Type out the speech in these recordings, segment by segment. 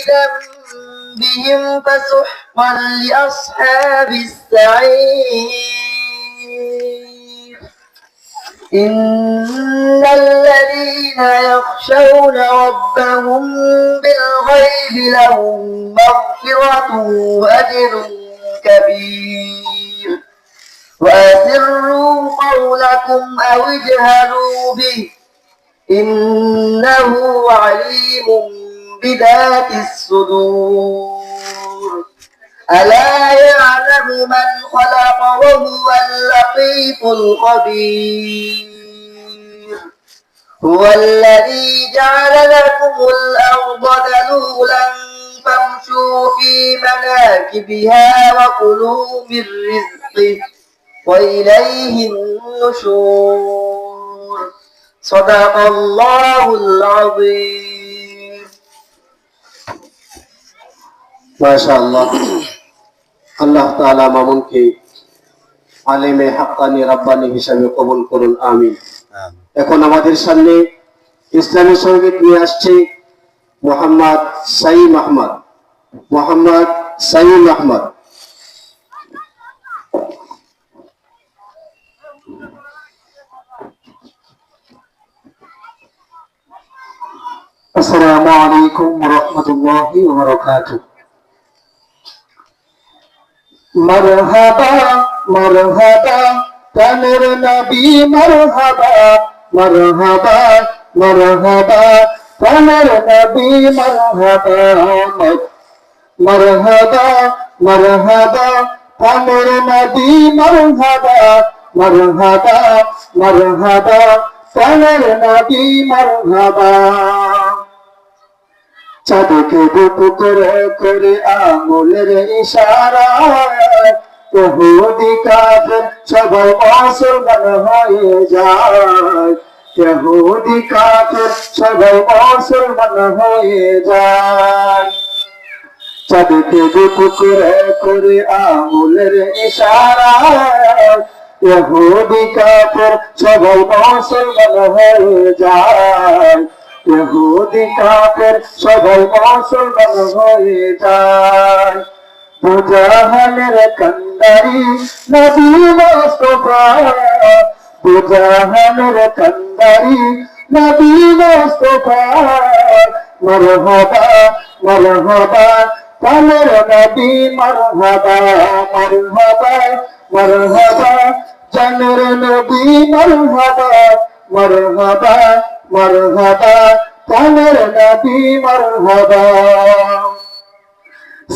بذنبهم فسحقا لأصحاب السعير إن الذين يخشون ربهم بالغيب لهم مغفرة وأجر كبير وأسروا قولكم أو اجهروا به إنه عليم بذات الصدور ألا يعلم من خلق وهو اللطيف الخبير هو الذي جعل لكم الأرض ذلولا فامشوا في مناكبها وكلوا من رزقه وإليه النشور صدق الله العظيم ما شاء الله আল্লাহ তাআলা মামুনকে আলেমে হাক্কানি রাব্বানি হিসেবে কবুল করুন আমিন। এখন আমাদের সামনে ইসলামী সঙ্গীত নিয়ে আসছে মোহাম্মদ সাইম আহমদ। আসসালামু আলাইকুম ওয়া রাহমাতুল্লাহি ওয়া বারাকাতুহু। मरहबा मरहबा तनर नबी मरहबा मरहबा मरहबा तनर नबी मरहबा मरहबा मरहबा तनर नबी मरहबा मरहबा मरहबा तनर नबी मरहबा চাঁদকে বুকু করে আঙুলের ইশারায় ইহুদি কাফের সবাই মুসলমান হয়ে যায় ইহুদি কাফের সবাই মুসলমান হয়ে যায় চাঁদকে বুকু করে আঙুলের ইশারায় ইহুদি কাফের সবাই মুসলমান হয়ে যায় ইহুদি কাফের সবাই মুসলমান হয়ে যায় বুজাহানের কান্দারি নবী মুস্তাফা বুজাহানের কান্দারি নবী মুস্তাফা মারহাবা মারহাবা তালের নবী মারহাবা মারহাবা মারহাবা জানের নবী মারহাবা মারহাবা मरहबा तनर नबी मरहबा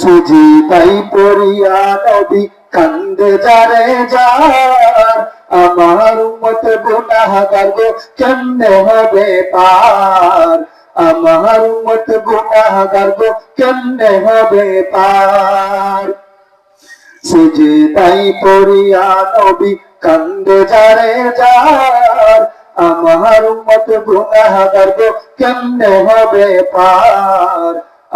सुजीताई पड़िया नबी कंदे जारे जार आमार उम्मत गुनाहगार गो केमने होबे पार आमार उम्मत गुनाहगार गो केमने होबे पार सुजीताई पड़िया नबी कंदे जारे जार আমার উম্মত গুনাহগার গো কেমনে হবে পার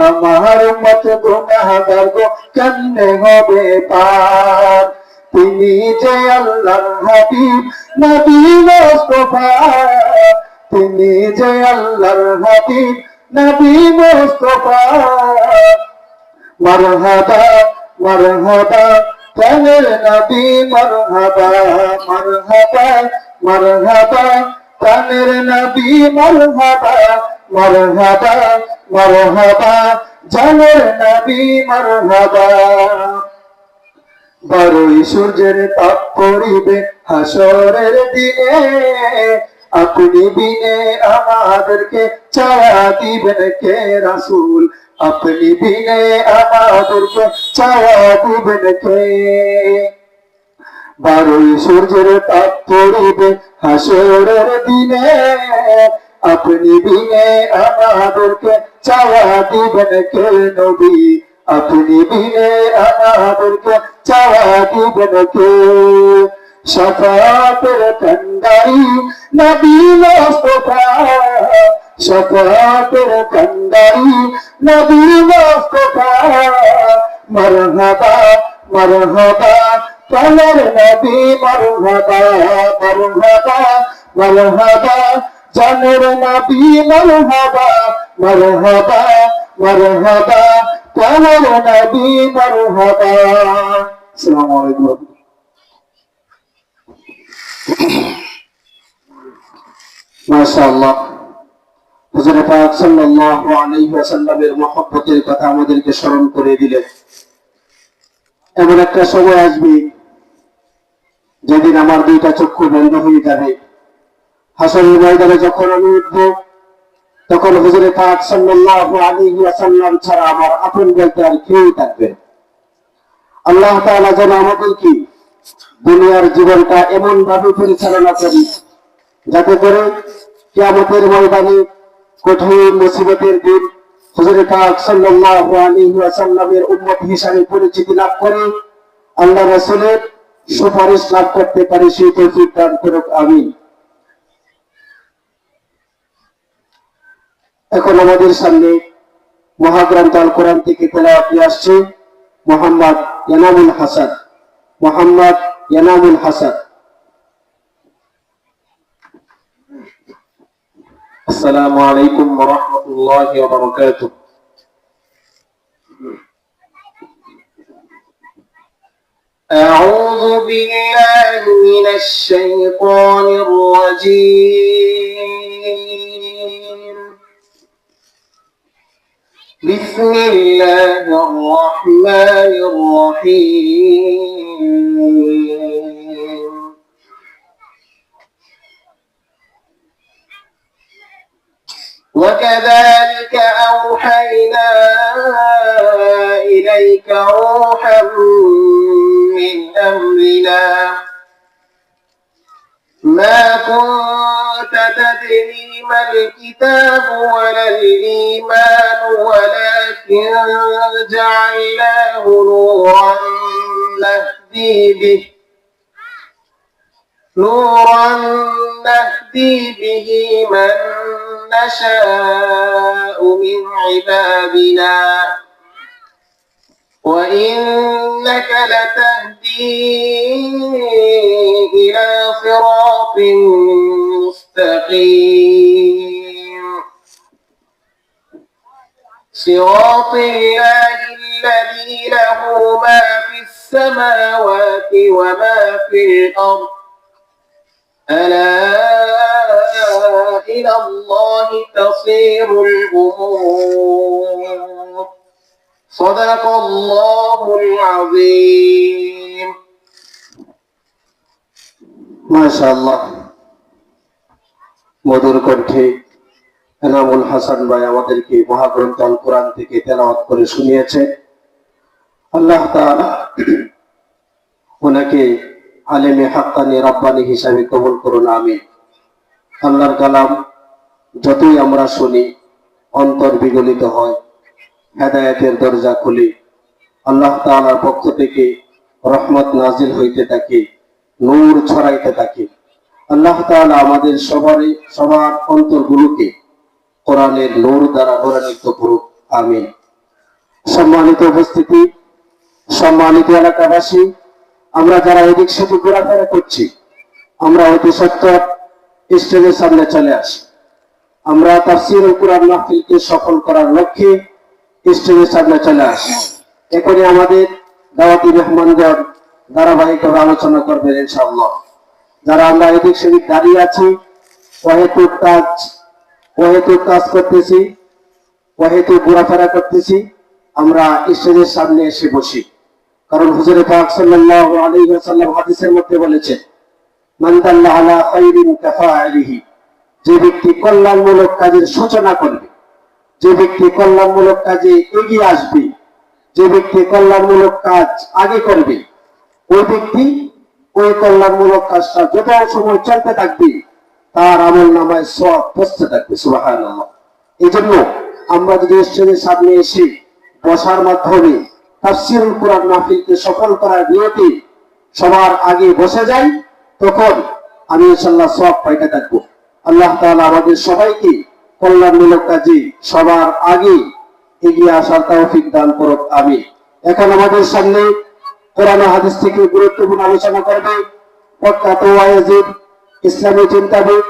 আমার উম্মত গুনাহগার গো কেমনে হবে পার তিনি যে আল্লাহর হাবিব নবী মুস্তাফা তিনি যে আল্লাহর হাবিব নবী মুস্তাফা মারহাবা মারহাবা তানের নবী মারহাবা মারহাবা मरहबा तनर नबी मरहबा मरहबा मरहबा जानर नबी मरहबा बड़ई सूर्যের তাপ পড়িবে হাসরের দিনে আপনি বিনে আমাদেরকে ছায়া দিবেন কে রাসূল আপনি বিনে আমাদেরকে ছায়া দিবেন কে বারোই সূর্যের তাপ পড়িবে হাসরের দিনে আপনি বিনে আমাদেরকে ছায়া দিবেন কে নবী আপনি বিনে আমাদেরকে ছায়া দিবেন কে শাফাতের কান্দারি নবী মুস্তাফা শাফাতের কান্দারি নবী মুস্তাফা মারহাবা মারহাবা तनर नबी मरहबा मरहबा मरहबा जानर नबी मरहबा मरहबा মারহাবা প্যারা নবী মারহাবা। আসসালামু আলাইকুম। মাশাআল্লাহ, হুজুর পাক সাল্লাল্লাহু আলাইহি ওয়াসাল্লামের মহব্বতের কথা আমাদেরকে স্মরণ করে দিলেন। এমন একটা সময় আসবে যেদিন আমার দুইটা চক্ষু বন্ধ হয়ে যাবে। হাসরের ময়দানে যখন আমি উঠব, তখন হুজুর পাক সাল্লাল্লাহু আলাইহি ওয়াসাল্লাম ছাড়া আমার আপন বলতে আর কেউ থাকবে না। আল্লাহ তাআলা যেন আমাদেরকে দুনিয়ার জীবনটা এমন ভাবে পরিচালনা করি যাতে করে কিয়ামতের ময়দানে কঠিন মুসিবতের দিন হুজুর পাক সাল্লাল্লাহু আলাইহি ওয়াসাল্লামের উম্মত হিসেবে পরিচিতি লাভ করে আল্লাহ রাসূলের সুপারিশ লাভ করতে পারি, সেই তৌফিক দান করুক, আমিন। এখন আমাদের সামনে মহাগ্রন্থ আল কোরআন থেকে তেলাওয়াত আসছে মোহাম্মদ ইয়ানামুল হাসান। মোহাম্মদ ইয়ানামুল হাসান। আসসালামু আলাইকুম ওয়া রাহমাতুল্লাহি ওয়া বারাকাতুহু। أعوذ بالله من الشيطان الرجيم. بسم الله الرحمن الرحيم. وكذلك أوحينا إليك روحا من أمرنا ما كنت تدري ما الكتاب ولا الإيمان ولكن جعلناه نورا نهدي به من نشاء من عبادنا وإنك لتهدي إلى صراط مستقيم صراط الله الذي له ما في السماوات وما في الأرض ألا إلى الله تصير الأمور صدق الله العظيم. মাশাআল্লাহ, মধুর কণ্ঠে এনামুল হাসান ভাই আমাদেরকে মহাগ্রন্থ আল কোরআন থেকে তেলাওয়াত করে শুনিয়েছে। আল্লাহ তাআলা ওনাকে আলেমে হাক্কানি রাব্বানি হিসাবে কবুল করুন, আমিন। আল্লাহর কালাম যতই আমরা শুনি অন্তর বিগলিত হয়, হেদায়েতের দরজা খুলে আল্লাহ তাআলার পক্ষ থেকে রহমত নাজিল হইতে থাকে, নূর ছড়াইতে থাকে। আল্লাহ তাআলা আমাদের সবার অন্তরগুলোকে কোরআনের নূর দ্বারা নূরান্বিত করুক, আমিন। সম্মানিত উপস্থিতি, সম্মানিত এলাকাবাসী, আমরা যারা এদিক সেদিক ঘোরাফেরা করছি, আমরা অতি সত্বর স্টেজের সামনে চলে আসি। আমরা তাফসীরুল কুরআন মাহফিলকে সফল করার লক্ষ্যে স্টেজের সামনে চলে আসি। এখনই আমাদের দাওয়াতি মেহমানগণ ধারাবাহিকভাবে আলোচনা করবেন ইনশাআল্লাহ। যারা আমরা এদিক সেদিক দাঁড়িয়ে আছি, ওহেতু কাজ করতেছি, ওহেতু ঘোরাফেরা করতেছি, আমরা স্টেজের সামনে এসে বসি। কারণ হুজুর পাক সাল্লাল্লাহু আলাইহি ওয়াসাল্লাম হাদিসের মধ্যে বলেছেন, মান দাল্লা আলা খায়রিন কাফাআলিহি, যে ব্যক্তি কল্যাণমূলক কাজের সূচনা করবে, যে ব্যক্তি কল্যাণমূলক কাজে এগিয়ে আসবে, যে ব্যক্তি কল্যাণমূলক কাজ আগে করবে, ওই ব্যক্তি ওই কল্যাণমূলক কাজটা যত সময় চলতে থাকবে তার আমল নামায় সওয়াব পৌঁছতে থাকবে। সুবহানাল্লাহ। এই জন্য আমরা যদি স্টেজের সামনে এসে বসার মাধ্যমে তাফসীরুল কুরআন মাহফিলকে সফল করার নিয়তে সবার আগে বসে যাই, তখন আমি ইনশাআল্লাহ সওয়াব পাইতে থাকবো। আল্লাহ তাআলা আমাদের সবাইকে কল্যাণমূলক কাজে সবার আগে এগিয়ে আসার তৌফিক দান করুক, আমিন। এখন আমাদের সামনে কোরআন ও হাদিস থেকে গুরুত্বপূর্ণ আলোচনা করবে প্রখ্যাত ওয়াইজিদ, ইসলামী চিন্তাবিদ,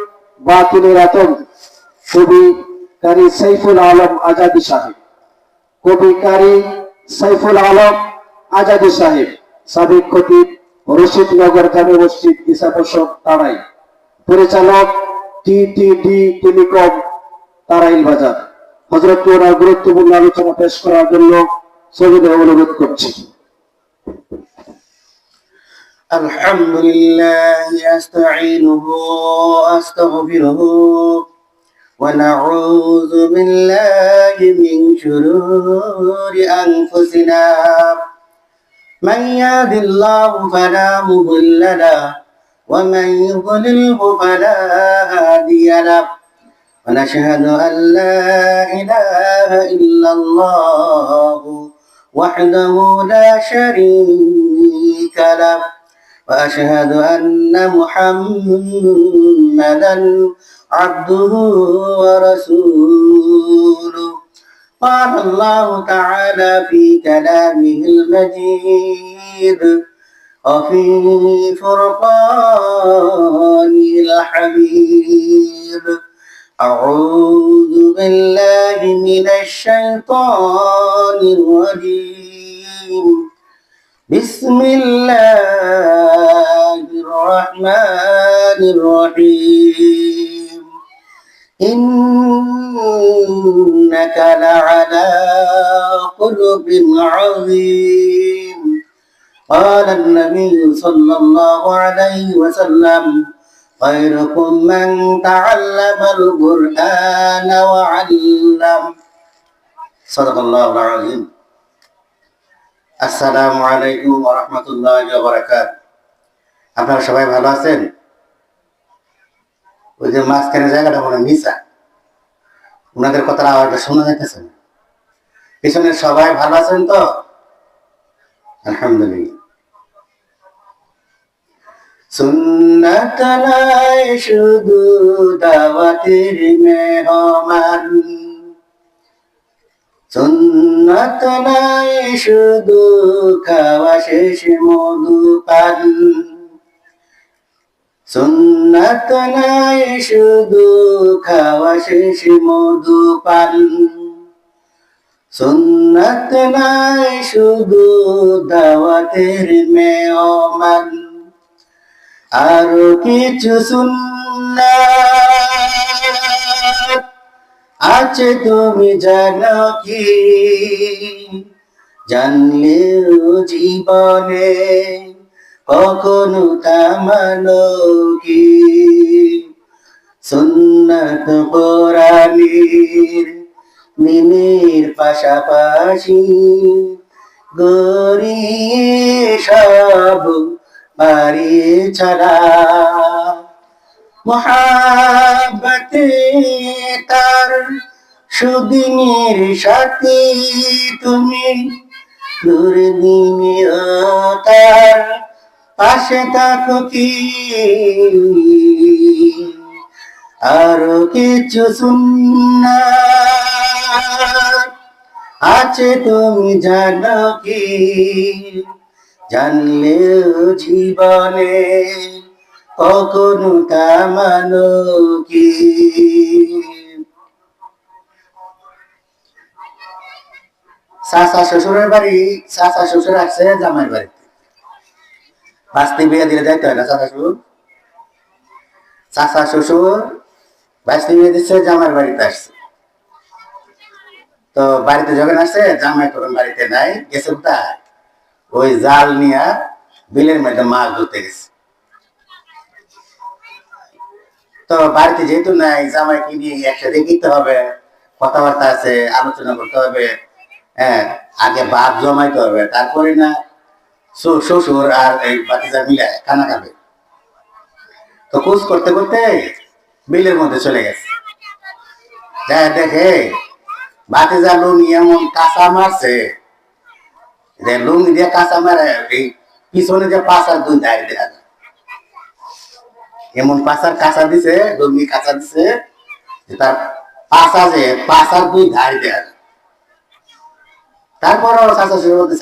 বাতিলের আতঙ্ক, কবি কারি সাইফুল আলম আজাদি সাহেব। কবি কারি সাইফুল আলম আজাদি সাহেব, সাবেক খতিব রশিদনগর জামে মসজিদ ইসাপোষক তারাই, পরিচালক টিটিডি টেলিকম তারাইল বাজার। হযরতকে ওনার গুরুত্বপূর্ণ আলোচনা পেশ করার জন্য সবিনয় অনুরোধ করছি। الحمد لله أستعينه وأستغفره ونعوذ بالله من شرور أنفسنا من يهد الله فلا مضل له ومن يضلله فلا هادي له ونشهد أن لا إله إلا الله وحده لا شريك له وأشهد أن محمدا عبده ورسوله قال الله تعالى في كلامه المجيد وفي فرقانه الحميد أعوذ بالله من الشيطان الرجيم بسم الله الرحمن الرحيم إنك لعلى خلق عظيم قال النبي صلى الله عليه وسلم خيركم من تعلم القرآن وعلم صدق الله العظيم আসসালামু আলাইকুম ওয়া রাহমাতুল্লাহি ওয়া বারাকাতুহু। আপনারা সবাই ভালো আছেন? ওই যে মাঝখানে জায়গাটা মনে মিশা, ওনাদের কথার আওয়াজটা শোনা যাইতেছে না। পিছনে সবাই ভালো আছেন তো? আলহামদুলিল্লাহ। সুন্নাত নাই শুধু দাওয়াতের মেহমান, সুন্নাত নাই শুধু খাওয়া শেষে মধু পান, সুন্নাত নাই শুধু খাওয়া শেষে মধু পান, সুন্নাত নাই শুধু দাওয়াতের মেহমান, আরো কিছু সুন্নাত আছে তুমি জানো কি? জানলেও জীবনে কখনো তা মানো কি? সুন্নাত কোরআনের দিনের পাশাপাশি গড়িয়ে সব বাড়ি ছাড়া মোহাব্বতে তার সুদিনের সাথে তুমি দুর্দিনে তার পাশে থাকো কি? আরো কিছু সুন্নাত আছে তুমি জানো কি? জানলেও জীবনে কখনো তা মানো কি? চাচা শ্বশুরের বাড়ি, চাচা শ্বশুর আসছে জামাইয়ের বাড়িতে। বাস্তি বিয়ে দিলে যাইতে হয় না চাচা শ্বশুর? চাচা শ্বশুর বাস্তি বিয়ে দিচ্ছে, জামাইয়ের বাড়িতে আসছে। তো বাড়িতে যখন আসছে, জামাই তখন বাড়িতে নাই, গেছে কোথায়? ওই জাল নিয়ে বিলের মধ্যে মাছ ধরতে গেছে। তো বাড়িতে যেহেতু নাই, জামাইকে নিয়ে একসাথে কিনতে হবে, কথাবার্তা আছে, আলোচনা করতে হবে। হ্যাঁ, আগে ভাত জমাইতে হবে, তারপরে না শ্বশুর আর এই বাতিজা মিলে খানা খাবে। তো খোঁজ করতে করতে বিলের মধ্যে চলে গেছে। যা দেখে বাতিজা লুঙ্গি এমন কাঁচা মারছে, লুঙ্গি দিয়ে কাঁচা মারে, এই পিছনে যে পাশার দুই ধারে দেখা যায়, এমন পাশার কাঁচা দিছে, লুঙ্গি কাঁচা দিছে, তার পাশা যে পাশার দুই ধারে দেখা যায়। তারপর চাচা শুরু করতে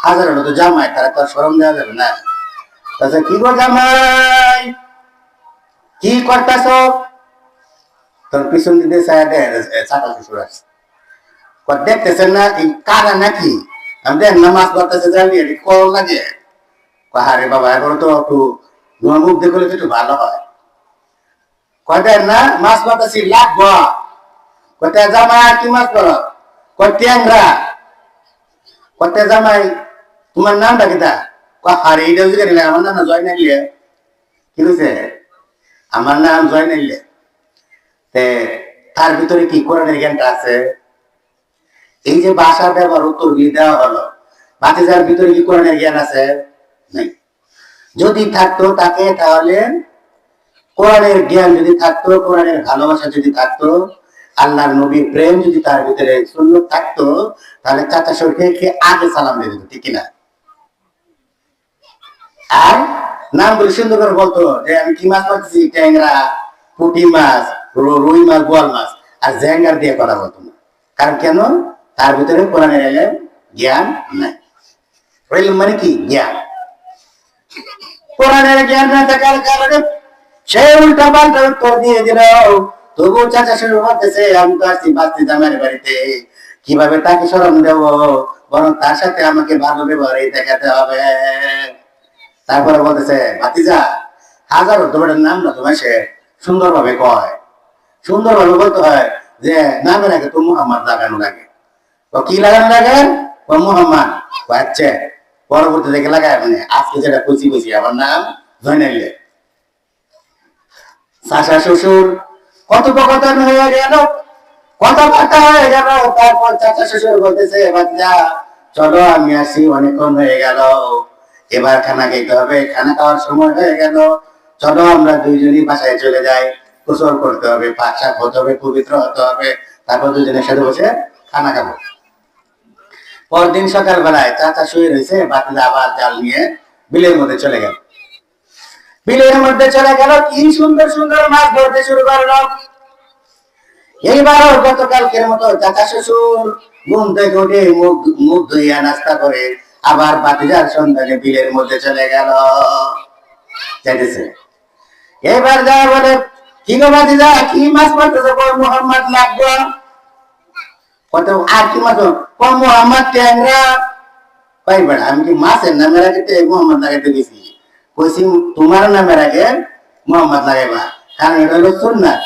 হাজার হলো তো জামাই, তারা তো সরম দেওয়া যাবে না। তাছাড়া কি গো জামাই, কি করতেছ? তোর পিছন দিকে চাচা শ্বশুর আসছে। দেখতেছেন না এই কারা নাকি আমি দেখ নামাজ পড়তেছে জানি এটি কল লাগে হারে বাবা এখন তো একটু নোয়া মুখ দেখলে তো একটু ভালো হয় কয়টার না মাছ পড়তেছি লাগবো কয়টা জামাই আর কি মাছ পড়ো কয় ট্যাংরা কয়টা জামাই তোমার নামটা কিতা হারে এইটা জিজ্ঞাসা নিলে আমার নাম জয় নাইলে কি হয়েছে আমার নাম জয় নাইলে তার ভিতরে কি কোরআনের জ্ঞানটা আছে এই যে ভাষা ব্যবহার উত্তর দিয়ে দেওয়া হলো বাতিজার ভিতরে কি কোরআনের জ্ঞান আছে নাই যদি থাকতো তাকে তাহলে কোরআনের জ্ঞান যদি থাকতো কোরআনের ভালোবাসা যদি থাকতো আল্লাহর নবীর প্রেম যদি তার ভিতরে সুন্নত থাকতো তাহলে চাচা শ্বশুরকে আগে সালাম দিয়ে দিত ঠিক কিনা আর নাম বলে সুন্দর করে বলতো যে আমি কি মাছ পাচ্ছি ট্যাংরা পুঁটি মাছ রুই মাছ বোয়াল মাছ আর জ্যাঙ্গার দিয়ে করা বলতো না কারণ কেন তার ভিতরে কোরআনের এলেম জ্ঞান নাই মানে কি জ্ঞান কোরআনের জ্ঞান না থাকার কারণে সে উল্টা পাল্টা উত্তর দিয়ে দিল তবু চাচা শুরু করতেছে আমি তো আসছি বাস্তি জামাইয়ের বাড়িতে কিভাবে তাকে স্মরণ দেব বরং তার সাথে আমাকে ভালো ব্যবহার দেখাতে হবে তারপরে বলতেছে ভাতিজা হাজারো তোমার নাম না তোমার সে সুন্দরভাবে কয় সুন্দরভাবে বলতে হয় যে নামের আগে তো মুহাম্মদ লাগানো লাগে ও কি লাগানো লাগে ও মুহাম্মদ আচ্ছা পরবর্তী থেকে লাগায় মানে আজকে যেটা কইছি আমার নাম জয়নাইলে শাশা শ্বশুর কথোপকথন হয়ে গেল কথাবার্তা হয়ে গেল তারপর চাচা শ্বশুর বলতেছে বাচ্চা চলো আমি আসি অনেকক্ষণ হয়ে গেল এবার খানা খেতে হবে খানা খাওয়ার সময় হয়ে গেল চলো আমরা দুইজনই বাসায় চলে যাই গোসল করতে হবে পাক হতে হবে পবিত্র হতে হবে তারপর দুজনের সাথে বসে খানা খাবো পরদিন সকালবেলায় চাচা শুয়ে রয়েছে বাতিজা আবার জাল নিয়ে বিলের মধ্যে চলে গেল বিলের মধ্যে চলে গেল কি সুন্দর সুন্দর মাছ ধরতে শুরু করলো এইবারও গতকালকের মতো চাচা শ্বশুর ঘুম থেকে উঠে মুখ ধুইয়া নাস্তা করে আবার বাতিজার সন্ধানে বিলের মধ্যে চলে গেল চাইতেছে এবার যা বলে কি গো বাতিজা কি মাছ মারতেছে মোহাম্মদ লাগবে কত আর কি মাছ মোহাম্মদ ট্যাংরা পাই বেড়া আমি কি মাছের নামের আগে মোহাম্মদ লাগাইতে গেছি কইছি তোমার নামের আগে মোহাম্মদ লাগাইবা কারণ এটা হলো সুন্নাত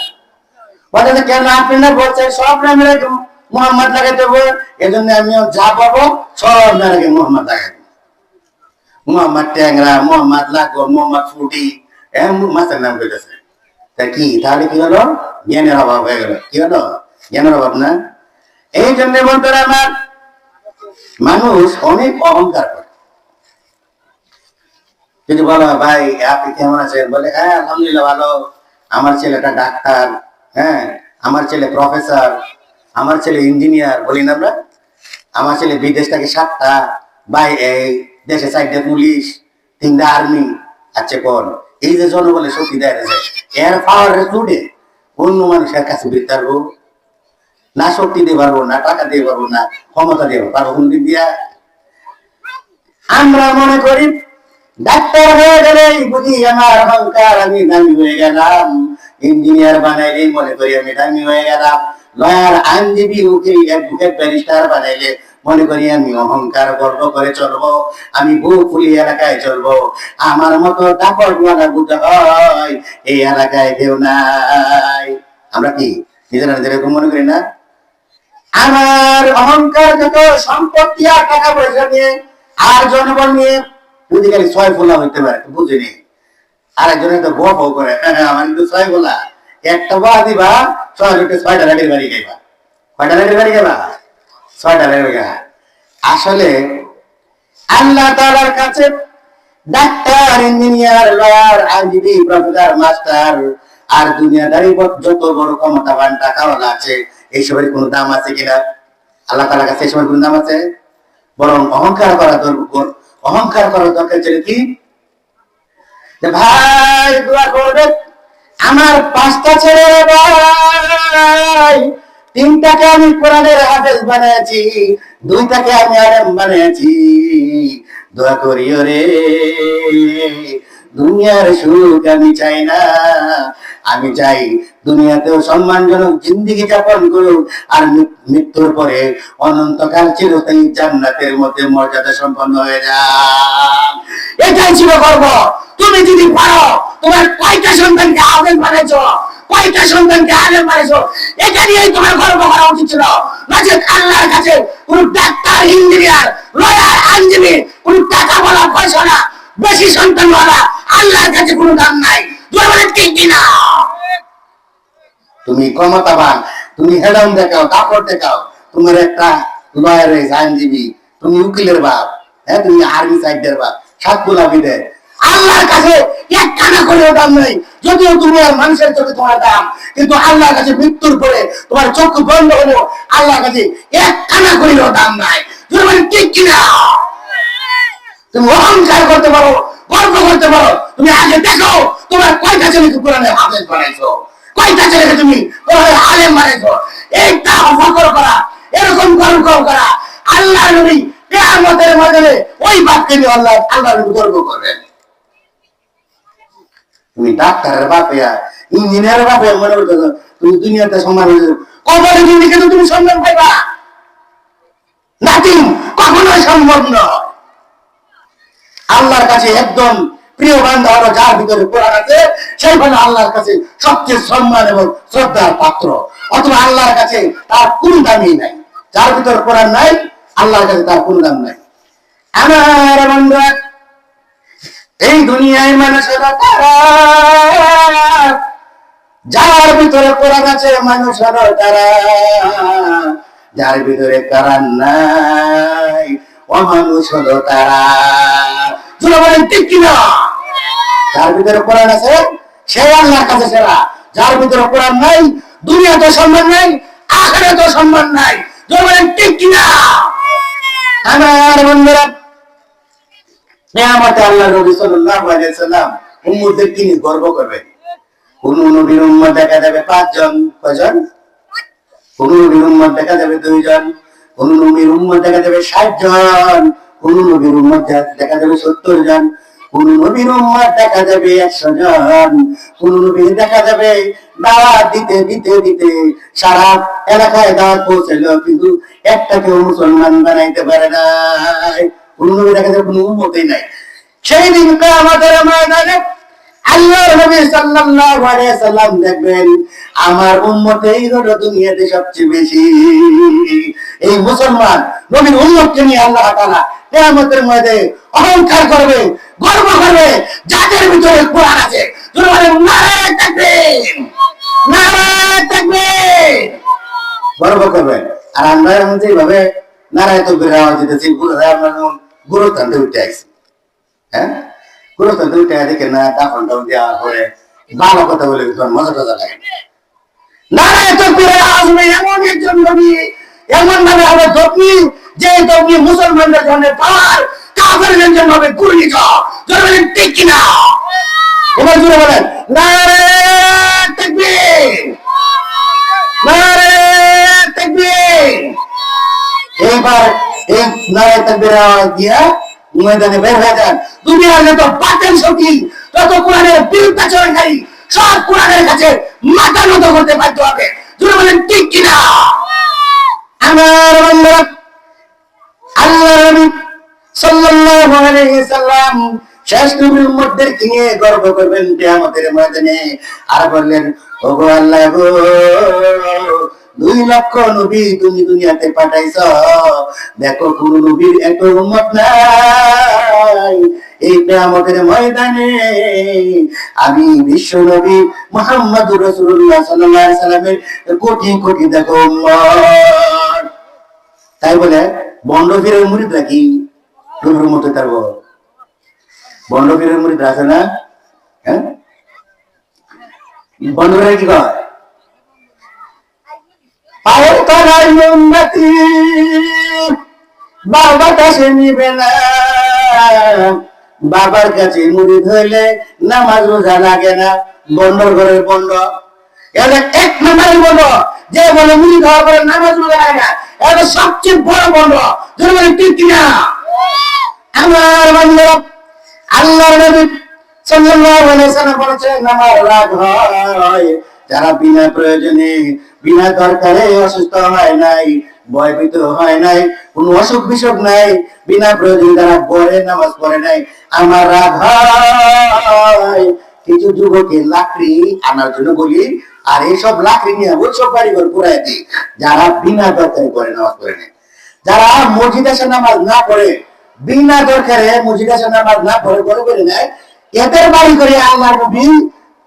বলে কেন আপনি না বলছেন সব নামের আগে মোহাম্মদ লাগাইতে হবে এজন্য আমি যা পাবো সব নামের আগে মোহাম্মদ লাগাইব মোহাম্মদ ট্যাংরা মোহাম্মদ লাগো মোহাম্মদ ফুটি মাছের নাম কইতেছে তা কি তাহলে কি হলো জ্ঞানের অভাব হয়ে গেল কি হলো জ্ঞানের অভাব না এই জন্য বলতে আমার মানুষ অনেক অহংকার করে যদি বলো ভাই আপনি কেমন আছেন বলে হ্যাঁ আলহামদুলিল্লাহ ভালো আমার ছেলেটা ডাক্তার হ্যাঁ আমার ছেলে প্রফেসর আমার ছেলে ইঞ্জিনিয়ার বলি না আমরা আমার ছেলে বিদেশ থেকে 7টা ভাই এই দেশে 4টা পুলিশ 3টা আর্মি আচ্ছা কোন এই যে জনবলের শক্তি দেয় এর পাওয়ার জুড়ে অন্য মানুষের কাছে বৃত্তার না শক্তি দিয়ে পারবো না টাকা দিয়ে পারবো না ক্ষমতা দিয়ে পারবো কোন দিক দিয়া আমরা মনে করি ডাক্তার হয়ে গেলেই বুঝি আমার অহংকার আমি দামি হয়ে গেলাম ইঞ্জিনিয়ার বানাইলেই মনে করি আমি দামি হয়ে গেলাম লয়ার আইনজীবী উকিল অ্যাডভোকেট ব্যারিস্টার বানাইলে মনে করি আমি অহংকার গর্ব করে চলবো আমি বুক ফুলিয়ে এলাকায় চলবো আমার মতো দাপট ওয়ালা বুঝতে হয় এই এলাকায় কেউ নাই আমরা কি নিজেরা নিজেরকম মনে করি না আমার অহংকার যত সম্পত্তি আর টাকা পয়সা নিয়ে আর জনবল নিয়ে বুঝি খালি 6 ফোলা হইতে পারে বুঝিনি আরেকজনে তো গপ করে আমার কিন্তু 6 ফোলা একটা বা দিবা 6টা লাঠির বাড়ি খাইবা কয়টা লাঠির বাড়ি খাইবা 6টা লাঠির বাড়ি আসলে আল্লাহ তাআলার কাছে ডাক্তার ইঞ্জিনিয়ার লয়ার আইনজীবী প্রফেসর মাস্টার আর দুনিয়াদারি যত বড় ক্ষমতাবান টাকাওয়ালা আছে এইসবের কোনো দাম আছে কিনা আল্লাহ তাআলার কাছে এইসবের কোনো দাম আছে বরং অহংকার করার দরকার ছিল কি যে ভাই দোয়া করবে আমার 5টা ছেলে ভাই 3টাকে আমি কোরআনের হাফেজ বানিয়েছি 2টাকে আমি আলেম বানিয়েছি দোয়া করিও রে দুনিয়ার সুখ আমি চাই না আমি চাই দুনিয়াতেও সম্মানজনক জিন্দেগি যাপন করুক, আর মৃত্যুর পরে অনন্তকাল চিরস্থায়ী জান্নাতের মধ্যে মর্যাদা সম্পন্ন হয়ে যান। এটাই ছিল গর্ব। তুমি যদি পারো, তোমার কয়টা সন্তানকে আলেম বানাইছো, কয়টা সন্তানকে আলেম বানাইছো, এটা নিয়েই তোমার গর্ব করা উচিত ছিল। নচেত আল্লাহর কাছে কোন ডাক্তার, ইঞ্জিনিয়ার, লয়ার, আইনজীবী, কোন টাকা বলা পয়সা না, বেশি সন্তান বলা আল্লাহর কাছে কোনো দাম নাই। ঠিক কিনা? তুমি ক্ষমতাবান, তুমি হেডাম দেখাও, কাপড় দেখাও, তোমার একটা লয়ার, আইনজীবী, তুমি উকিলের বাপ, হ্যাঁ, তুমি আর্মি সাইডের বাপ, সাতগুলা বিদে, আল্লাহর কাছে এক কানা করেও দাম নেই। যদিও তুমি আর মানুষের চোখে তোমার দাম, কিন্তু আল্লাহর কাছে মৃত্যুর পরে তোমার চোখ বন্ধ হলো, আল্লাহর কাছে এক কানা করেও দাম নাই। ঠিক কিনা? তুমি অহংকার করতে পারো, গর্ব করতে পারো, তুমি আগে দেখো তোমার কয়টা ছেলেকে কোরআনে হাফেজ বানাইছো, কয়টা ছেলেকে তুমি কোরআনে আলেম বানাইছো। এইটা ফখর করা, এরকম গর্ব করা, আল্লাহ নবী কিয়ামতের ময়দানে ওই বাপকে নিয়ে আল্লাহ নবী গর্ব করবেন। তুমি ডাক্তারের বাপে, ইঞ্জিনিয়ারের বাপে মনে করতেছো তুমি দুনিয়াতে সম্মান হয়েছো, কবরে দিন কিন্তু তুমি সম্মান পাইবা নাথিং, কখনোই সম্ভব নয়। আল্লাহর কাছে একদম প্রিয় বান্দা হলো যার ভিতরে কোরআন আছে, সেই হলো আল্লাহর কাছে সবচেয়ে সম্মান এবং শ্রদ্ধার পাত্র। অথবা আল্লাহর কাছে তার কোন দামই নাই। যার ভিতরে কোরআন নাই, আল্লাহর কাছে তার কোন দাম নাই। আমার বন্ধুরা, এই দুনিয়ায় মানুষ হলো তারা, যার ভিতরে কোরআন আছে, মানুষ হলো তারা, যার ভিতরে কোরআন নাই, অমানুষ হলো তারা। ঠিক কিনা? যার ভিতরে কোরআন আছে সে আল্লাহর কাছে সেরা, যার ভিতরে কোরআন নাই, দুনিয়াতে সম্মান নাই, আখিরাতে সম্মান নাই। ঠিক কিনা? আমার বন্ধুরা, কিয়ামতে আল্লাহ নবী সাল্লাল্লাহু আলাইহি সাল্লাম উম্মতদের কি নিয়ে গর্ব করবেন? কোন নবীর উম্মত দেখা যাবে 5 জন, কয়জন? কোন নবীর উম্মত দেখা যাবে 2 জন, কোন নবীর উম্মত দেখা যাবে 60 জন, কোন নবীর উম্মত দেখা যাবে 70 জন, কোন নবীর উম্মত দেখা যাবে 100 জন, কোন নবী দেখা যাবে দাওয়াত দিতে দিতে দিতে সারা এলাকায় দাওয়াত পৌঁছালো, কিন্তু একটা কেউ মুসলমান বানাইতে পারে না। কোন নবী দেখা যাবে কোন উম্মতই নাই। সেই দিন কিয়ামতের ময়দানে আল্লাহর নবী সাল্লাল্লাহু আলাইহি সাল্লাম দেখবেন আমার উম্মতেই হলো দুনিয়াতে সবচেয়ে বেশি। এই মুসলমান নবীর উম্মতকে নিয়ে আল্লাহ তাআলা কিয়ামতের ময়দানে অহংকার করবে, গর্ব করবে, যাদের ভিতরে কোরআন আছে। যারা বলেন নারে তাকবীর, নারে তাকবীর, গর্ব করবে। আর আমরা যেভাবে নারে তাকবীর আওয়াজ দিতেছি, গুরু তান্তে উঠে আসছি, হ্যাঁ, গুরু তান্তে উঠে দেখে না দাফন টাফন দেওয়ার পরে ভালো কথা বলে মজা টজা লাগে। নারে তাকবীরের আওয়াজ নেই এমন একজন নবী, এমন ভাবে হবে তকবীর, যে তকবীর মুসলমানদের জন্য পাওয়ার, কাফেরদের জন্য হবে ঘূর্ণিঝড়। যারা বলেন ঠিক কিনা? এবার জোরে বলেন নারে তাকবীর, নারে তাকবীর। এইবার এই নারে তাকবীরের আওয়াজ দিয়া ময়দানে বের হয়ে যান। দুনিয়ার যত বাতিল শক্তি, যত কোরআনের বিরুদ্ধাচরণকারী, সব কোরআনের কাছে মাথা নত করতে বাধ্য হবে। যারা বলেন ঠিক কিনা? আমার বন্ধুরা, আল্লাহ নবী সাল্লাল্লাহু আলাইহি সাল্লাম শেষ নবীর উম্মতদেরকে নিয়ে গর্ব করবেন কিয়ামতের ময়দানে, আর বললেন ওগো আল্লাহ গো, 2 লক্ষ নবী তুমি দুনিয়াতে পাঠাইছো, দেখো কোন নবীর এত উম্মত নাই। এই কিয়ামতের ময়দানে আমি বিশ্ব নবী মুহাম্মদুর রাসূলুল্লাহ সাল্লাল্লাহু আলাইহি সাল্লামের কোটি কোটি দেখো উম্মত। তাই বলে বন্ড ফিরের মুরিদ নাকি নবীর উম্মত হইতে পারবো? বন্ড ফিরের মুরিদ আছে না? হ্যাঁ, বন্ড ফিরে কি কয়? পায়ের তলায় মোমবাতি বাবার কাছে নিবে না, বাবার কাছে মুরিদ হইলে নামাজ রোজা লাগে না। বন্ডর ঘরের বন্ড, এটা 1 নম্বরের বন্ড, যে বলে মুরিদ হওয়ার পরে নামাজ রোজা লাগে না, এটা সবচেয়ে বড় বন্ড। যদি বলে ঠিক কিনা? আমার বন্ধুরা, আল্লাহর নবী সাল্লাল্লাহু আলাইহি সাল্লাম বলেছেন আমার রাগ হয় যারা বিনা প্রয়োজনে বিনা দরকারে অসুস্থ হয় নাই, ভয়ভীত হয় নাই, কোন অসুখ বিসুখ নাই, বিনা প্রয়োজনে যারা পড়ে নামাজ পড়ে নাই, আমার রাগ হয়। কিছু যুবকে লাকড়ি আনার জন্য বলি, আর এইসব লাকড়ি নিয়ে ওইসব বাড়িঘর পুরাই দিই যারা বিনা দরকারে পড়ে নামাজ পড়ে নাই। যারা মসজিদ এসে নামাজ না পড়ে, বিনা দরকারে মসজিদ এসে নামাজ না পড়ে করে করে নেয়, এদের বাড়ি করে আল্লাহ নবী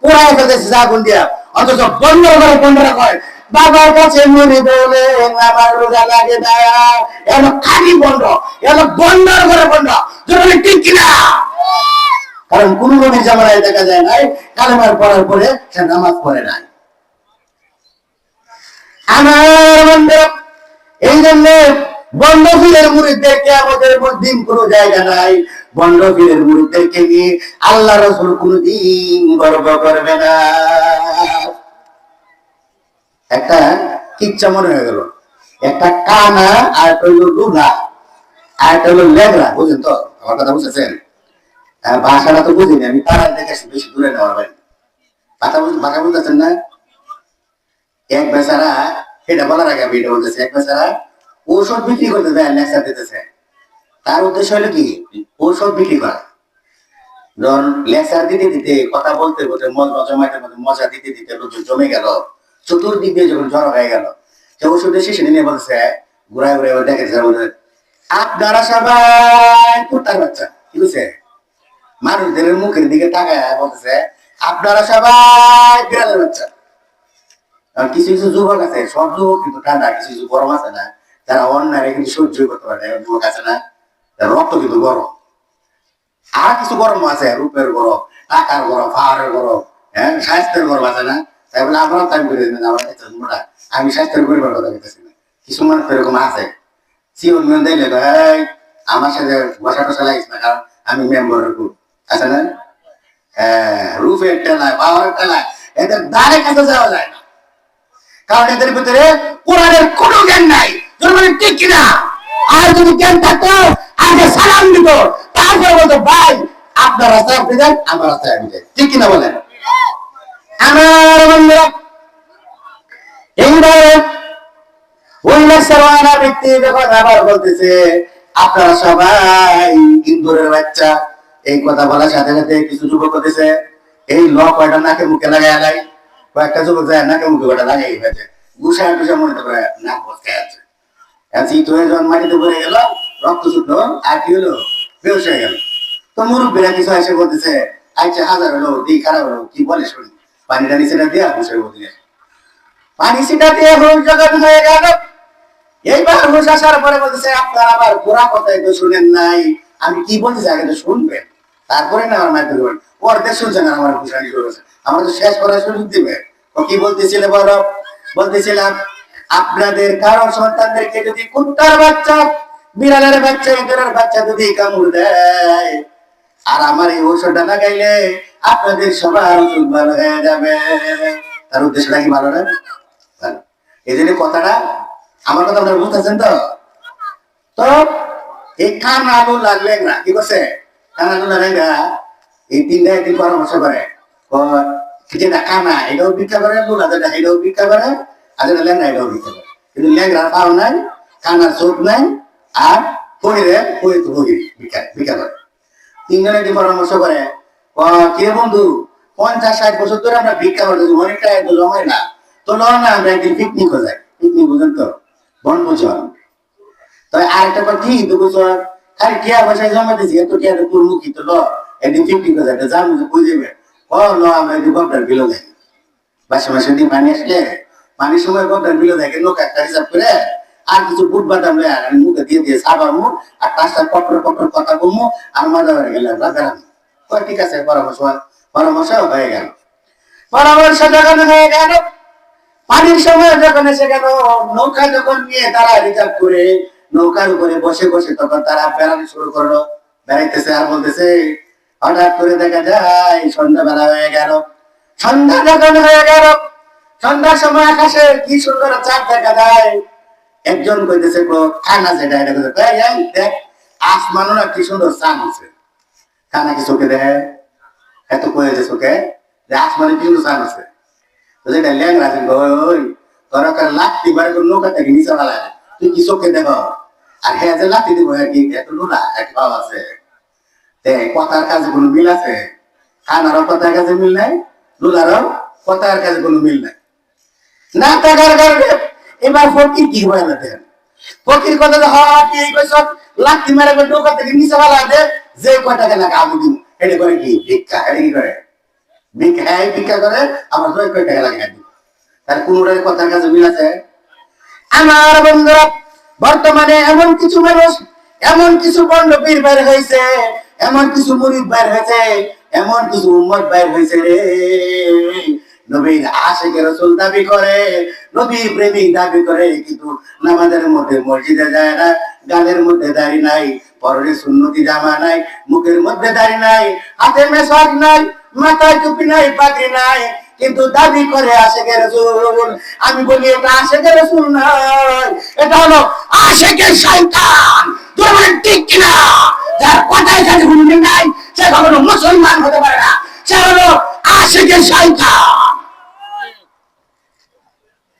পুরাই ফেলতেছে আগুন দিয়া। অথচ বন্ধ করে বন্ধরা কয় বাবার কাছে মনে বলে আমার রোজা লাগে না, এলো খালি বন্ধ, এলো বন্ধর করে বন্ধ, যদি ঠিক কিনা। কারণ কোন নবীর জামানায় দেখা যায় নাই কালেমার পড়ার পরে সে নামাজ পড়ে নাই। আমার বন্ধু, এই জন্য বন্ধ ফিরের মুরিদদেরকে আমাদের দিন কোন জায়গা নাই। বন্ধ ফিরের মুরিদদেরকে নিয়ে আল্লাহ রাসূল কোনদিন গর্ব করবে না। একটা কিচ্ছা মনে হয়ে গেল, একটা কানা আর হইলো লুলা আর একটা হলো লেগরা, বুঝেন তো আমার কথা? বুঝেছেন? ভাষাটা তো বুঝিনি আমি, তারা দেখেছি বেশি দূরে নেওয়ার ভাই ভাষা বুঝতেছেন না? এক বেচারা, এটা বলার আগে আমি এটা বলতেছি, এক বেচারা ঔষধ বিক্রি করতে যায়, লেকচার দিতেছে। তার উদ্দেশ্য হলো কি ঔষধ বিক্রি করা। ধরুন লেকচার দিতে দিতে কথা বলতে বলতে মজা দিতে দিতে লোকজন জমে গেল, চতুর্দিক দিয়ে যখন জড়ো হয়ে গেল, সে ওষুধের শেষে নিয়ে বলছে ঘুরায় ঘুরায় দেখেছে আপনারা সবাই কুত্তার বাচ্চা, কি বুঝছে? মানুষদের মুখের দিকে তাকায় বলতেছে আপনারা সবাই বিড়ালের বাচ্চা। কিছু কিছু যুবক আছে, সব যুবক কিন্তু ঠান্ডা, কিছু কিছু গরম আছে না, যারা অন্যায় কিন্তু সহ্য করতে পারে, যুবক আছে না, রক্ত কিন্তু গরম। আর কিছু গরম আছে, রূপের গরম, টাকার গরম, পাহাড়ের গরম, হ্যাঁ, স্বাস্থ্যের গরম আছে না। তাই বলে আমরাও টাইম করে দিন, আমরা আমি স্বাস্থ্যের পরিবার কথা বলতেছি না, কিছু মানুষ এরকম আছে সিওন দিলে আমার সাথে বসা টসা লাগিস না, কারণ আমি মেম্বারের গ্রুপ আছে না, রূপের টেলায়, পাওয়ারের টেলায় এদের দ্বারে কাছে যাওয়া যায় না, কারণ এদের ভিতরে কোরআনের কোনো জ্ঞান নাই। ঠিক কিনা? আর যদি জ্ঞান থাকতো আগে সালাম দিত, তারপরে বলতো ভাই আপনার রাস্তায় আপনি যান, আমার রাস্তায় আমি যাই, ঠিক কিনা বলেন? আমার বন্ধুরা, এইভাবে ওই লেকচারওয়ালা ব্যক্তি যখন আবার বলতেছে আপনারা সবাই ইন্দুরের বাচ্চা, এই কথা বলার সাথে সাথে কিছু যুবক করতেছে এই ল কয়টা নাকে মুখে লাগাই লাই, কয়েকটা যুবক যায় নাকে মুখে কয়টা লাগাই ফেলছে, গুছায় টুসা মনে করে নাক বসকায় আছে। যখন মাটিতে পড়ে গেল, রক্ত শুকনো, আর কি হলো, বেউস হয়ে গেল। তো মুরব্বীরা কিছু এসে বলতেছে আচ্ছা হাজার হলো, দিই খারাপ হলো, কি বলে শুনি, পানিটা নিচেটা দিয়া বসে বলতে পানি সিটা দিয়ে হুশ জগৎ হয়ে গেল। এইবার হুশ আসার পরে বলতেছে আপনার আবার পুরা কথাই তো শুনেন নাই, আমি কি বলতেছি আগে তো শুনবেন, তারপরে না আমার মায়ের ধরবেন। ওর দেশ শুনছেন আমার ঘুষানি করেছে, আমরা তো শেষ করার সুযোগ দিবে। ও কি বলতেছিলে বড়? বলতেছিলাম আপনাদের কারো সন্তানদেরকে যদি কুত্তার বাচ্চা, বিড়ালের বাচ্চা, ইঁদুরের বাচ্চা যদি কামড় দেয়, আর আমার এই ঔষধটা না গাইলে আপনাদের সবার ওষুধ ভালো হয়ে যাবে। তার উদ্দেশ্যটা কি ভালো না? এই জন্য কথাটা, আমার কথা আপনারা বুঝতেছেন তো? তো এই কানা লুলা লেগরা কি করছে, কানা লুলা লেগরা এই তিনটা একদিন পরামর্শ করে, যেটা কানা এটাও ভিক্ষা করে, লুলা যেটা এটাও ভিক্ষা করে, আর যেটা লেংরা এটাও ভিক্ষা করে। কিন্তু লেংরার পাও নাই, কানার চোখ নাই, আর কহিরে কহিত বহি ভিক্ষা করে। তিনজনে একদিন পরামর্শ করে কে বন্ধু 50-60 বছর ধরে আমরা ভিক্ষা করতেছি, অনেকটা এত জমায় না, তো ল না আমরা একদিন পিকনিক হয়ে যাই। পিকনিক বুঝেন তো, বনভোজন। তো আরেকটা কথা কি দুবছর খালি টিয়া পয়সা জমাতেছি, এত টিয়া তো মুখী, তো ল একদিন পিকনিক হয়ে যায়, যা মুখে বুঝে যাবে। ল আমরা একদিন গবটার বিলো যাই, মাসে মাসে দিন পানি আসলে পানির সময় গবটার বিলো দেখে লোক একটা হিসাব করে আর কিছু বুট বাদাম আমি মুখে দিয়ে দিয়ে সাবার মুখ আর কাজটা পটর পটর কথা বলবো আর মজা হয়ে গেলে আমরা বেড়াবো। ঠিক আছে, পরামর্শ হয়ে গেল। পরামর্শ যখন হয়ে গেল, পানির সময় যখন এসে গেল, নৌকা যখন নিয়ে তারা রিজার্ভ করে নৌকার উপরে বসে বসে তখন তারা বেড়ানো শুরু করলো। বেড়াইতেছে আর বলতেছে, হঠাৎ করে দেখা যায় সন্ধ্যাবেলা হয়ে গেল। সন্ধ্যা যখন হয়ে গেল, সন্ধ্যার সময় আকাশে কি সুন্দর চাঁদ দেখা যায়। একজন কইতেছে খানা যেটা এটা দেখ আসমানও না কি সুন্দর চাঁদ আছে, খানা কি চোখে দেয়? এত কয়ে যে চোখে যে আসমানে কিন্তু চান আছে, তো যেটা ল্যাংরা আছে ওই তোর লাঠি বাড়ি করে নৌকা থেকে নিচে ফেলায়, তুই কি চোখে দেখ? আর হ্যাঁ যে লাঠি দিব কি এত লুলা এক পাও আছে, কথার কাজে কোনো মিল আছে? খানারও কথার কাজে মিল নাই, লুলারও কথার কাজে কোনো মিল নাই। না থাকার কারণে এবার ফকির কি হয় না দেখেন, ফকির কথা যে কি এই কইছ লাঠি মারে নৌকা থেকে নিচে ফেলা দে, যে কয় টাকা লাগে আমি দিব, এটা করে কি ভিক্ষা? এটা কি করে ভিক্ষা? হ্যাঁ ভিক্ষা করে, আমার কয় কয় টাকা লাগে দিব। তার কোনটার কথার কাজে মিল আছে? আমার বন্ধুরা, বর্তমানে এমন কিছু মানুষ, এমন কিছু পণ্ডিত বের হয়েছে, এমন কিছু মুরিদ বের হয়েছে, এমন কিছু উম্মত বের হয়েছে রে, নবীর আশিক রাসূল দাবি করে, নবীর প্রেমিক দাবি করে, কিন্তু নামাজের মধ্যে মসজিদে যায় না, গালের মধ্যে দাড়ি নাই, পরনে সুন্নতি জামা নাই, মুখের মধ্যে দাড়ি নাই, হাতে মেশাক নাই, মাথায় টুপি নাই, পাগড়ি নাই, কিন্তু দাবি করে আশিকের রাসূল। আমি বলি এটা আশিকের রাসূল নয়, এটা হলো আশিকের শয়তান। তোর মানে ঠিক কিনা? যার কথায় কাছে কোনো মিল নাই, সে কখনো মুসলমান হতে পারে না, সে হলো আশিকের শয়তান।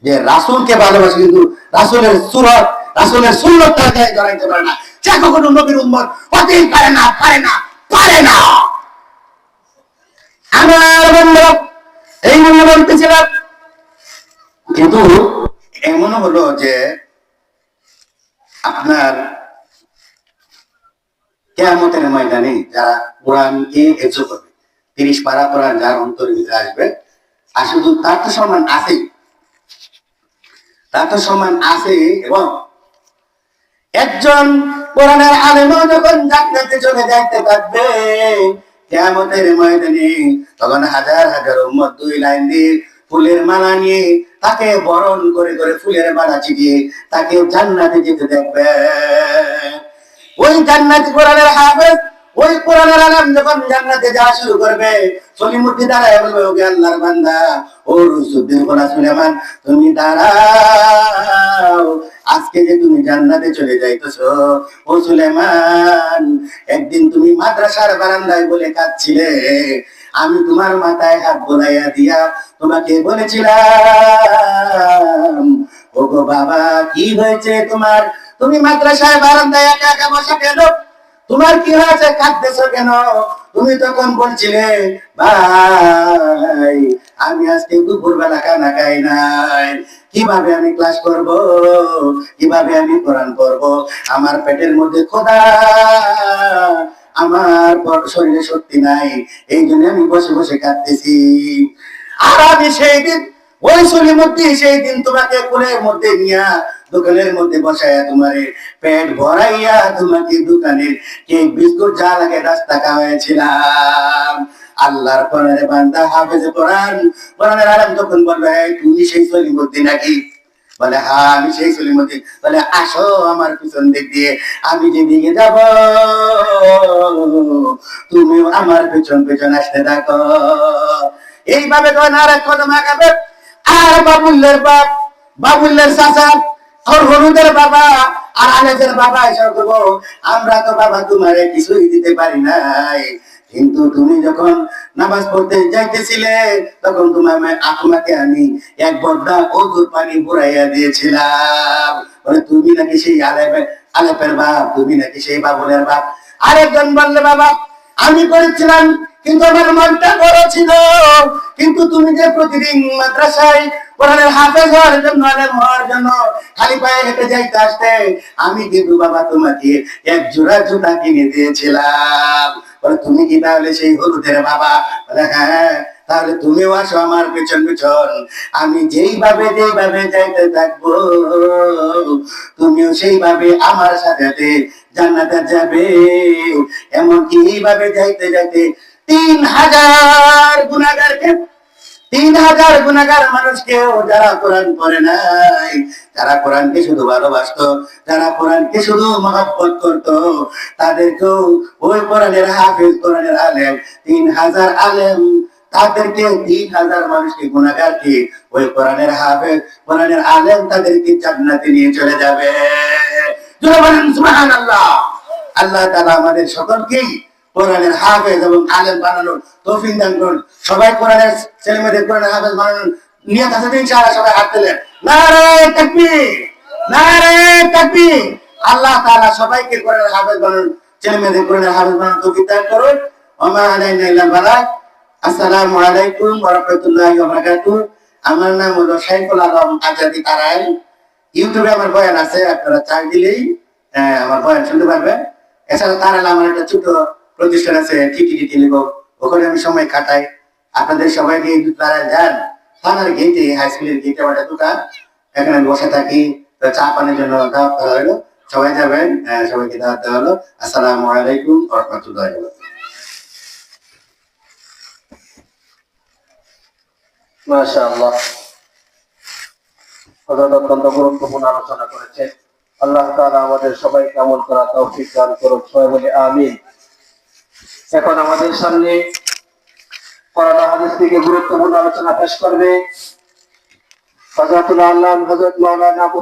যে রাসূলকে ভালোবাসে কিন্তু রাসূলের সুরত, রাসূলের সুন্নতটাকে ধরাইতে পারে না, সে কখনো নবীর উম্মত হতেই পারে না, পারে না, পারে না। আমার বন্ধুরা, এই মনে বলতেছিলাম, কিন্তু এমন হলো যে আপনার কিয়ামতের ময়দানে যারা কোরআনকে হেফজ করবে, 30 পারা কোরআন যার অন্তরের ভিতরে আসবে, আর শুধু তার তো সম্মান আছে, তার তো সম্মান আছে। এবং একজন কোরআনের আলেমও যখন জান্নাতে চলে যাইতে থাকবে কিয়ামতের ময়দানে, তখন হাজার হাজার উম্মত 2 লাইন দিয়ে ফুলের মালা নিয়ে তাকে বরণ করে করে ফুলের মালা ছিটিয়ে তাকে জান্নাতে যেতে দেখবে। ওই জান্নাতি কোরআনের হাফেজ, ওই কোরআনের আলেম যখন জান্নাতে যাওয়া শুরু করবে, সলিমুদ্দিন দাঁড়ায় বলবে, ওকে আল্লাহর বান্দা ও রুসুদ্দিন কোলা সুলেমান, তুমি দাঁড়াও, আজকে যে তুমি জান্নাতে চলে যাইতেছো ও সুলেমান, একদিন তুমি মাদ্রাসার বারান্দায় বলে কাঁদছিলে, আমি তোমার মাথায় হাত বোলাইয়া দিয়া তোমাকে বলেছিলাম, ও গো বাবা কি হয়েছে তোমার, তুমি মাদ্রাসায় বারান্দায় একা একা বসে কেন, তোমার কি হয়েছে, কাঁদতেছো কেন? তুমি তখন বলছিলে, ভাই আমি আজকে দুপুরবেলা খানা খাই নাই, কিভাবে আমি ক্লাস করব, কিভাবে আমি কোরআন পড়বো, আমার পেটের মধ্যে খোদা, আমার শরীরে শক্তি নাই, এই জন্য আমি বসে বসে কাঁদতেছি। আর আমি সেই দিন, ওই সলিমুদ্দিন সেই দিন তোমাকে কোলের মধ্যে নিয়া দোকানের মধ্যে বসাইয়া তোমার পেট ভরাইয়া তোমাকে দোকানের কেক বিস্কুট যা লাগে রাস্তা খাওয়াইছিলাম। আল্লাহর কোরআনের বান্দা হাফেজে কোরআন, কোরআনের আলেম তখন বলবে, তুমি সেই সলিমুদ্দিন নাকি? বলে হ্যাঁ আমি সেই সলিমুদ্দিন। বলে আসো আমার পিছন দিক দিয়ে, আমি যেদিকে যাব তুমি আমার পেছন পেছন আসতে থাকো। এইভাবে তখন আর এক কদম আগাবে। আর বাবুল্লের বাপ, বাবুল্লের চাচা, আর হলুদের বাবা আর আলেজের বাবা এসব করবো, আমরা তো বাবা তোমারে কিছুই দিতে পারি নাই, কিন্তু তুমি যখন নামাজ পড়তে যাইতেছিলে তখন তোমাকে আমি এক বদ্দা ওজুর পানি ভরাইয়া দিয়েছিলাম। বলে তুমি নাকি সেই আলেপের বাপ, তুমি নাকি সেই বাবুলের বাপ। আরেকজন বললে, বাবা আমি করেছিলাম কিন্তু আমার মনটা বড় ছিল, কিন্তু তুমি যে প্রতিদিন মাদ্রাসায় কোরআনের হাফেজ হওয়ার জন্য, আলেম হওয়ার জন্য খালি পায়ে হেঁটে যাইতে আসতে, আমি কিন্তু বাবা তোমাকে এক জোড়া জুতা কিনে দিয়েছিলাম। বলে তুমি কি তাহলে সেই হলুদের বাবা? বলে হ্যাঁ, তাহলে তুমিও আসো আমার পেছন পেছন, আমি যেইভাবে যাইতে থাকবো তুমিও সেইভাবে আমার সাথে জান্নাতে যাবে। এমনকি এইভাবে যাইতে যাইতে 3000 গুনাহগারকে, 3000 গুনাহগার মানুষকেও যারা কোরআন পড়ে নাই, যারা কোরআনকে শুধু ভালোবাসতো, যারা কোরআনকে শুধু মহব্বত করতো, তাদেরকেও ওই কোরআনের হাফেজ, কোরআনের আলেম, 3000 আলেম, তাদেরকে 3000 মানুষকে গুনাহগারকে ওই কোরআনের হাফেজ, কোরআনের আলেম তাদেরকে জান্নাতে নিয়ে চলে যাবে। জোরে বলেন সুবহানাল্লাহ। আল্লাহ তাআলা আমাদের সকলকেই কোরআনের হাফেজ এবং আলেম বানানোর তৌফিক দান করুন। সবাই কোরআনের ছেলে মেয়েদের কোরআনের হাফেজ বানানোর নিয়ত আছে তো ইনশাআল্লাহ সবাই হাত তুলেন। নারে তাকবীর, নারে তাকবীর। আল্লাহ তাআলা সবাইকে কোরআনের হাফেজ বানানোর ছেলে মেয়েদের কোরআনের হাফেজ বানানোর তৌফিক দান করুন। ওমা আলাইনা ইল্লাল বালাগ। আসসালামু আলাইকুম ওয়া রাহমাতুল্লাহি ওয়া বারাকাতুহু। আমার নাম হলো শাইখুল আলম আজাদি তারাই। ইউটিউবে আমার বয়ান আছে, আপনারা চার্জ দিলেই আমার বয়ান শুনতে পারবেন। এছাড়া তারাল আমার একটা ছোট প্রতিষ্ঠান আছে টিটিডি টেলিকম, ওখানে আমি সময় কাটাই। আপনাদের সবাইকে তারায় যান, থানার গেটে হাই স্কুলের গেটে আমার একটা দোকান, এখানে আমি বসে থাকি। তো চা পানির জন্য দাওয়াত করা হলো, সবাই যাবেন, সবাইকে দাওয়াত দেওয়া হলো। আসসালামু আলাইকুম ওয়া রাহমাতুল্লাহি ওয়া বারাকাতুহু। মাশাআল্লাহ, হযরত অত্যন্ত গুরুত্বপূর্ণ আলোচনা করেছেন। আল্লাহ তাআলা আমাদের সবাইকে আমল করার তৌফিক দান করুন, সবাই বলে আমিন। এখন আমাদের সামনে কোরআন হাদিস থেকে গুরুত্বপূর্ণ আলোচনা পেশ করবে হযরতুল আল্লাহ হযরত মাওলানা